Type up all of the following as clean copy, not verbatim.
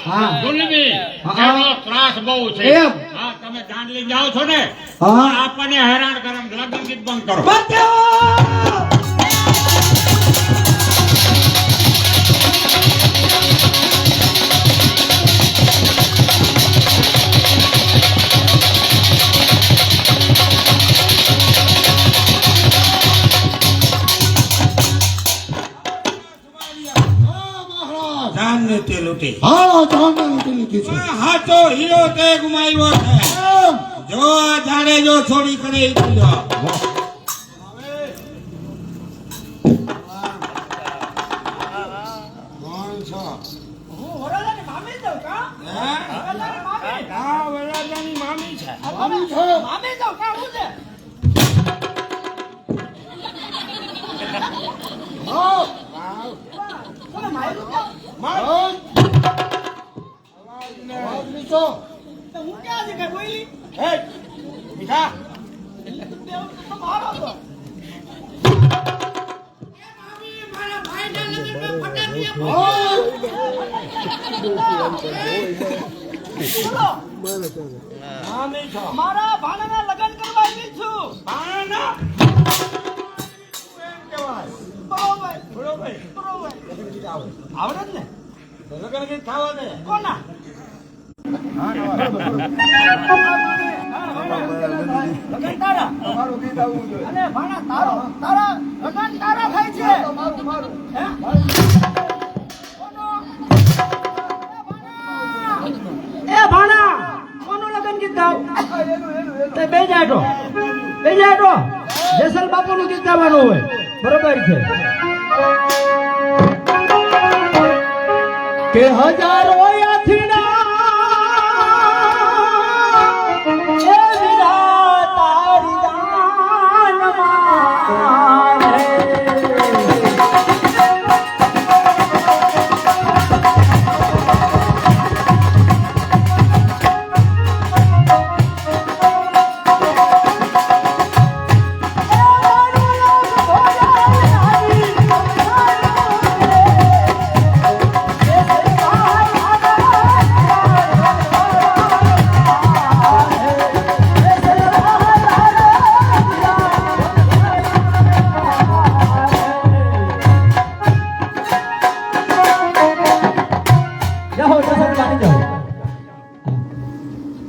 હા. દુલમી હા. એનો ત્રાસ બહુ છે. એમ? હા, તમે દાંડ લઈ જાઓ છો ને હા. આપણને હેરાન કરે એમ લગ્ન ગીત બંધ કરો. જાનને તે લૂંટી. હા જાનને લૂંટી લીધી છે. હાચો હીરો તે ગુમાવ્યો છે. જો આ જાણે જો છોડી કરે ઈ કર્યો. હા, વરરાજાની મામી છે. હે, મીઠા. મામી છો. મારા ભાણાના લગ્ન કરવા આવી છું. ભાણા. એમ કહેવાય. બરોબર બરોબર. બરોબર લગ્ન ગીત આવે. આવડે જ ને તો લગ્ન ગીત ખાવા દે. કોના લગન તારા તમારું ગીત આવવું જોઈએ. અને ભાણા તારો તારા લગન તારા થાય છે હે? કોનો? એ ભાણા કોનું લગન ગીત ગાવ તે બે જાટો જેસલ બાપુનું ગીત ગાવાનું હોય બરોબર છે કે હજારો યાથીના એ વિધાતા વિધાનમાં રે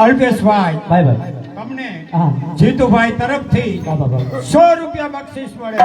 અલ્પેશભાઈ ભાઈ ભાઈ તમને હા જીતુભાઈ તરફથી બાબા બાબા 100 રૂપિયા બક્ષિસ મળે.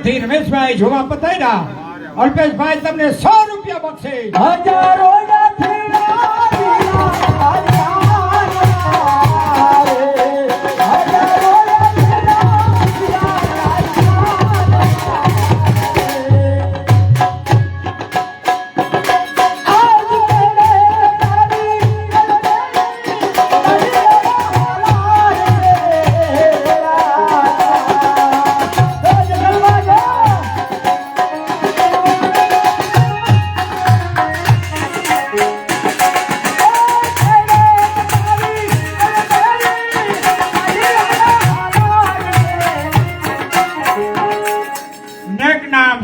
થી રમેશભાઈ જોવા પતાયડા અલ્પેશભાઈ તમને 100 રૂપિયા બક્ષે. હજારો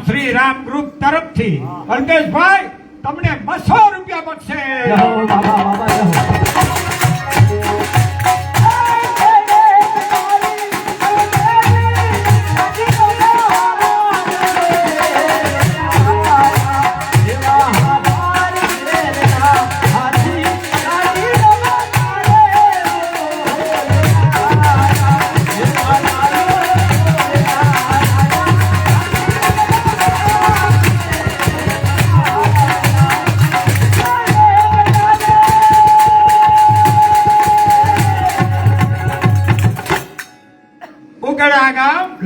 શ્રી રામ ગ્રુપ તરફથી અલ્પેશભાઈ તમને 200 રૂપિયા બક્ષે.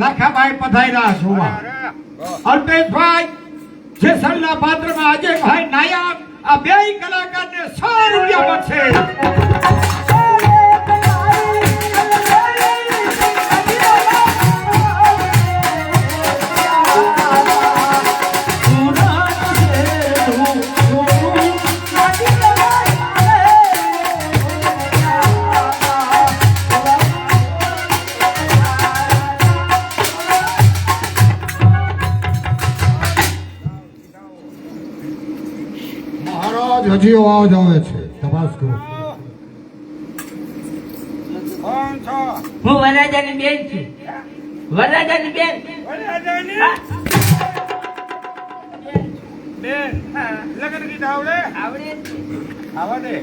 લાખાભાઈ પધાર્યા જોવા. અલ્પેશભાઈ જેસલના પાત્રમાં અજયભાઈ નાયક આ બેય કલાકારને 100 રૂપિયા મળશે. મહારાજ હજી અવાજ આવે છે તપાસ કરો. હું વરરાજાની બેન છું. વરરાજાની બેન. હા. લગ્ન ગીત આવડે? આવડે જ છે. આવડે.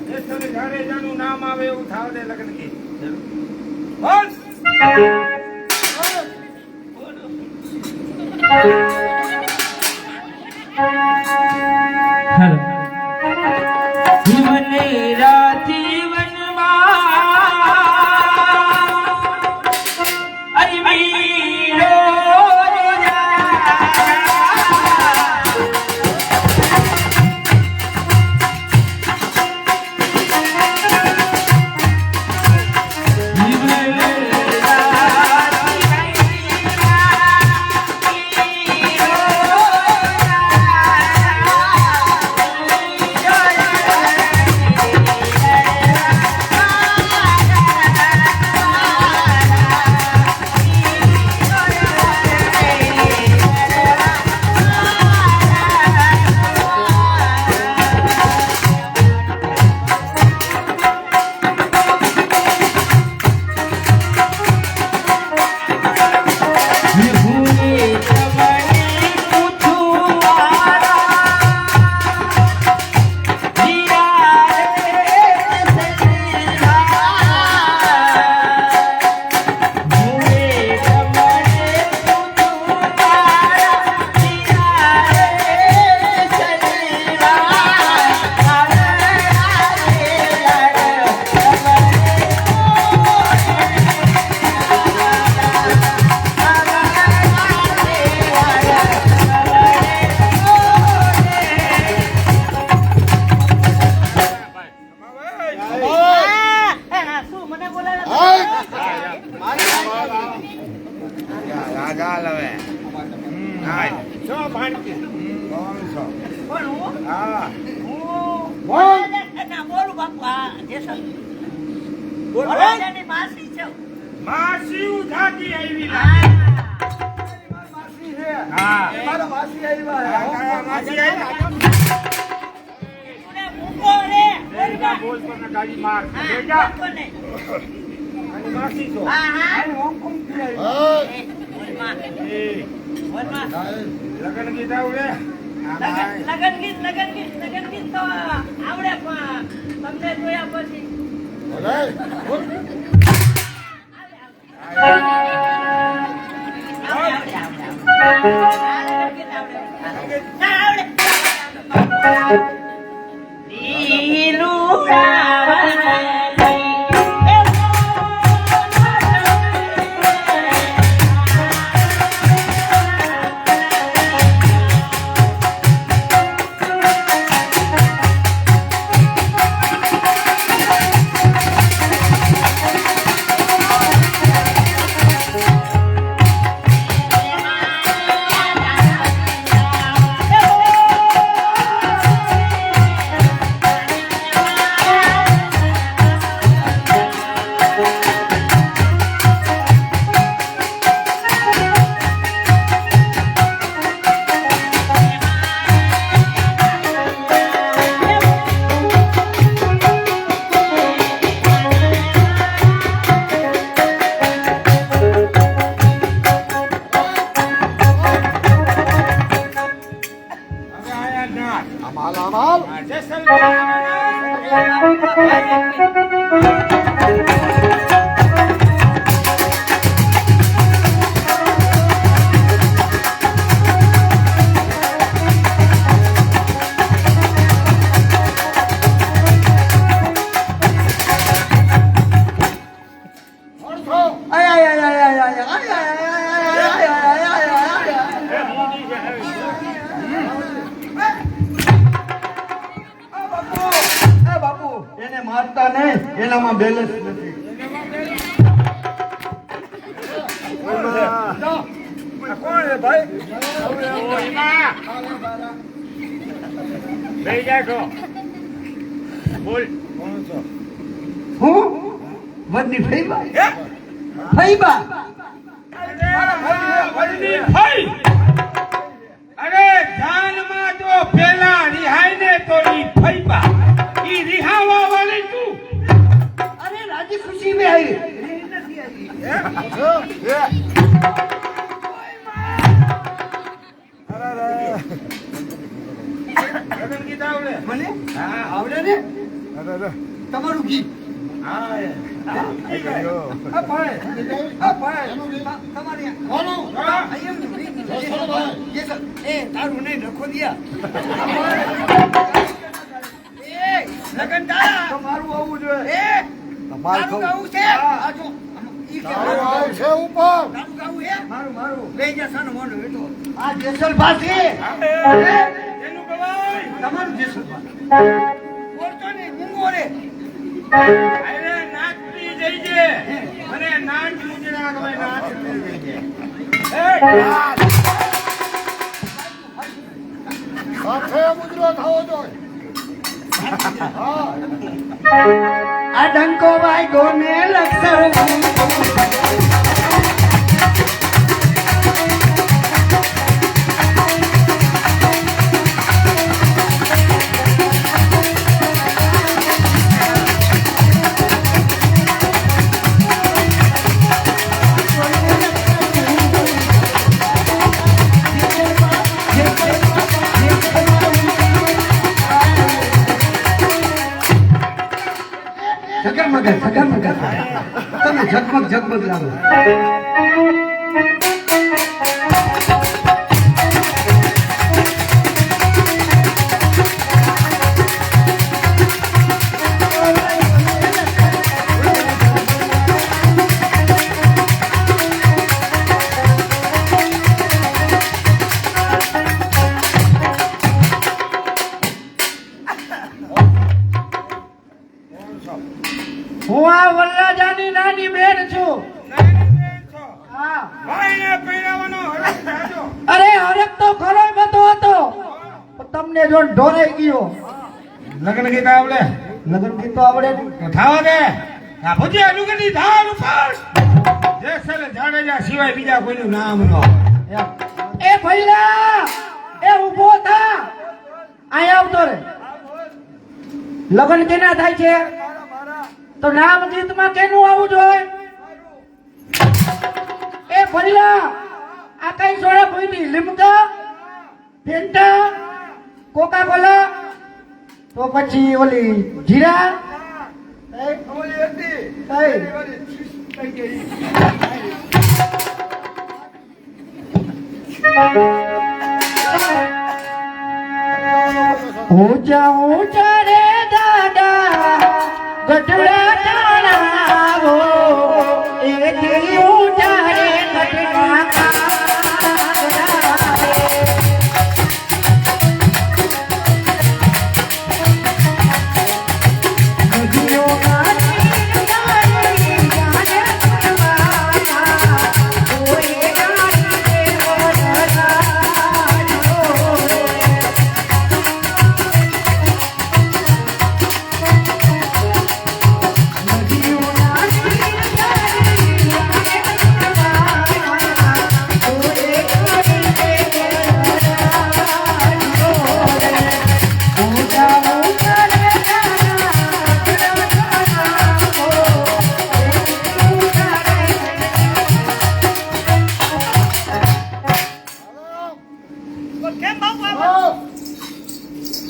જેસલ જાડેજાનું નામ આવે એવું થાવ દે લગ્ન ગીત. બોલ. જીવને રાજીવનમાં અરવીરો માસી ઉઠાતી આવી. માસી છે. હા. મારા માસી આવ્યા. માસી આવ્યા. બોલ પર ગાડી માર. બેજા. અને માસી છો. અને હોંગકોંગ થી આવી. લગન ગીત આવડે? લગન ગીત તો આવડે પણ તમને જોયા પછી એનામાં બેલેન્સ નથી. આ કોણ છે ભાઈ? બેહી જા છો. બોલ. હું વડની ફઈબા ફઈબા અરે જાનમાં તો પેલા રિહાઈ ને તો ઈ ફઈબા ઈ રિહાવા વાળી તું. અરે રાજી ખુશી में आई લગન ગીત આવડે? મને હા. આવડે ને તમારું ગીત હા ઠીક છે. આ ભાઈ આ ભાઈ તમારી કોનો હા. આયમ ये सर ए તારું નહીં રખો દિયા એ લગન તા તમારું આવું જોઈએ એ તારું ગાવું છે આ જો ઈ કે તારું ગાવું છે ઉપર તારું ગાવું હે મારું લઈ જા સાનો મોનો બેઠો આ જેસલ ભાસી એનું ગવાય. તમારું જેસલ ભાસી બોલતો નહીં ગુંગો રે અરે નાચતી જઈજે અને નાચ મુજરા ગમે નાચતી જઈજે. સાથે મુજરો થાવો જોઈએ આ ડંકો ભાઈ ગોને લક્ષર ઝગમગ તમે ઝગમગ લાવો હું આ વરરાજાની નાની બેન છું હા ભાઈને પહેરાવાનો હરખ થાજો. અરે હરક તો ખરો બધો હતો પણ તમને જો ઢોરાઈ ગયો લગ્ન ગીત આવડે? લગન ગીત તો આવડે ને તો થાવા દે. આ ભજીયા લુગડી ધાર ઉપર જેસલ જાડેજા સિવાય બીજા કોઈનું નામ ન આવે. એ ભઈલા એ ઊભો થા અહીં આવતો રે લગન કેના થાય છે તો નામ ગીતમાં કેનું આવું જોઈએ એ ભઈલા આ કઈ સોડા ભઈની લીમકા ફેન્ટા કોકા કોલા તો પછી ઓલી જીરા ઊંચા ઊંચા રે દાદા ગઢડા ટાણાવો એથી ઊંચા રે ગઢડા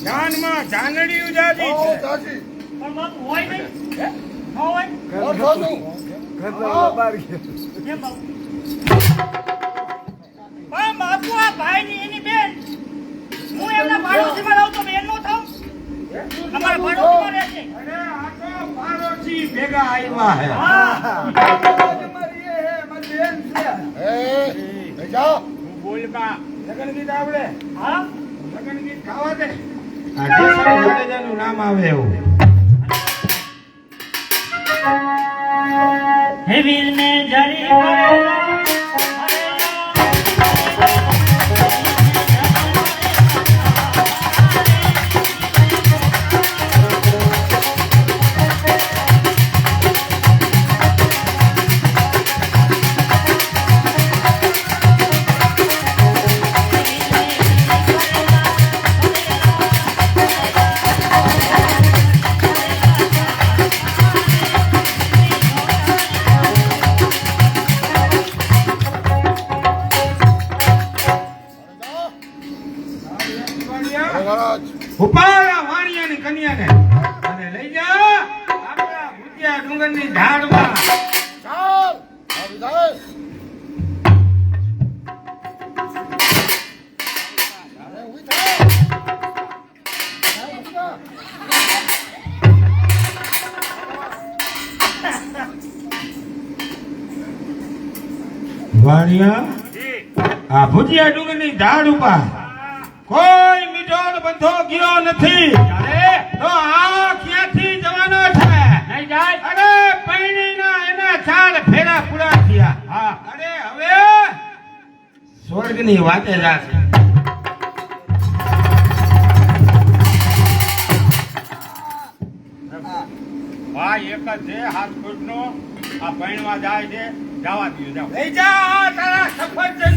જાનમાં જાનડી ઉજાડી છે. પણ બાપુ હોય નહીં ન હોય કેમ બાપુ પણ બાપુ આ ભાઈની એની બેન હું એમના પાડોશીમાં રહું તો બેન નો થાઉં અમારા પાડોશીમાં રહે છે અરે આ તો પાડોશી ભેગા આવ્યા હે. હા હું બોલકા લગ્ન ગીત આવડે? હા લગ્ન ગીત ગાવા દે. આ જેસલ જાડેજાનું નામ આવે એવું. હે વીરને જરી કરેલા ઉપાડા વાણિયાની કન્યાને અને લઈ જા આપણા ભૂતિયા ડુંગરની ઢાળમાં. વાણિયા આ ભૂતિયા ડુંગરની ઢાળ ઉપર કોઈ મીઠોડ બંધો ગયો નથી. તો આ ક્યાંથી જવાનો છે? નહીં જાય. અરે પૈણીના એના ચાર ફેરા પૂરા થયા. અરે હવે સ્વર્ગની વાતે જાશે. ભાઈ એક જ છે હાથ ફૂટનો આ પૈણવા જાય છે. જવા દો જાવ. લઈ જા તારા સફરજન.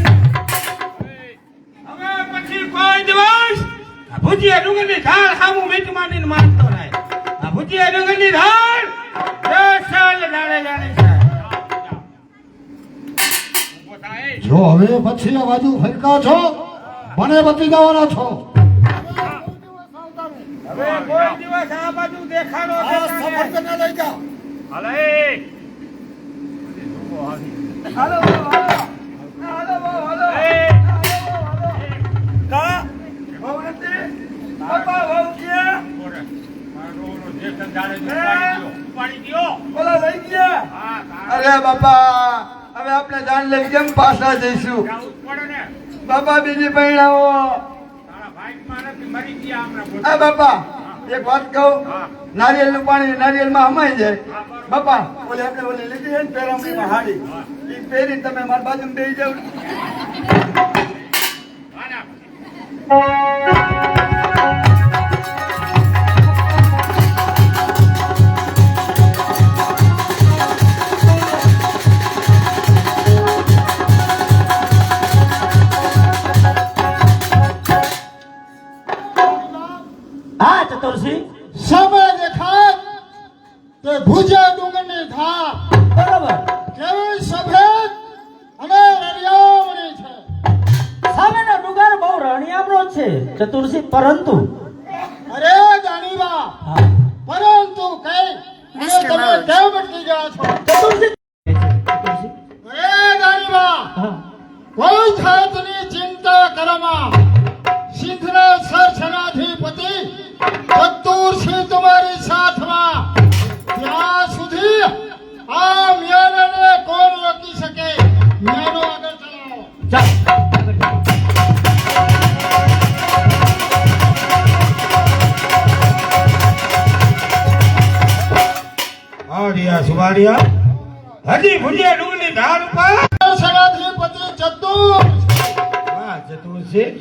હવે પછી કોઈ દિવસ આ ભુજિયા ડુંગરની ઢાળ સામું મીઠ માંડીને માનતો નહીં. આ ભુજિયા ડુંગરની ઢાળ 10 સાલ દાડે જાણે છે. જો હવે પછી આ બાજુ ફરકા છો મને બતી જવાના છો. હવે કોઈ દિવસ આ બાજુ દેખાડો સફરજન લઈ જાઓ. હાલે હાલો હાલો હાલો કા બહુ નથી બાપા બહુ છે બોલા લઈ ગયા. અરે બાપા હવે આપણે જાણ લઈ કેમ પાછા જઈશું બાપા બીજી પૈણાઓ. આ બાપા એક વાત કહું નારિયેળનું પાણી નારિયેળમાં હમાઈ જાય. બાપા ઓલે આપણે ઓલી લીધી છે ને પેરામણીમાં હાડી એ પહેરી તમે મારી બાજુમાં બેસી જાવ. હા ચતુરસિંહ સમય દેખાય તે ભુજિયા ડુંગરની ઢાળ બરાબર કેવી સફેદ અને રળિયામણી છે. સામેનો ડુંગર બહુ રણિયામણો છે ચતુરસિંહ, પરંતુ અરે જાનીબા પરંતુ કઈ અને તમે કેમ અટકી ગયા છો? ચતુરસિંહ અરે જાનીબા કોઈ જાતની ચિંતા કરમાં સિંધના સરસેનાધિપતિ ચતુરસિંહ તમારી સાથમાં. ત્યાં સુધી આ મ્યાનને કોણ રોકી શકે? મ્યાનો આગળ ચલાવો. આડિયા સુવાડિયા હજી ભુજિયા ડુંગરની ઢાળ ઉપર સરસેનાધિપતિ ચતુર વાહ ચતુરસિંહ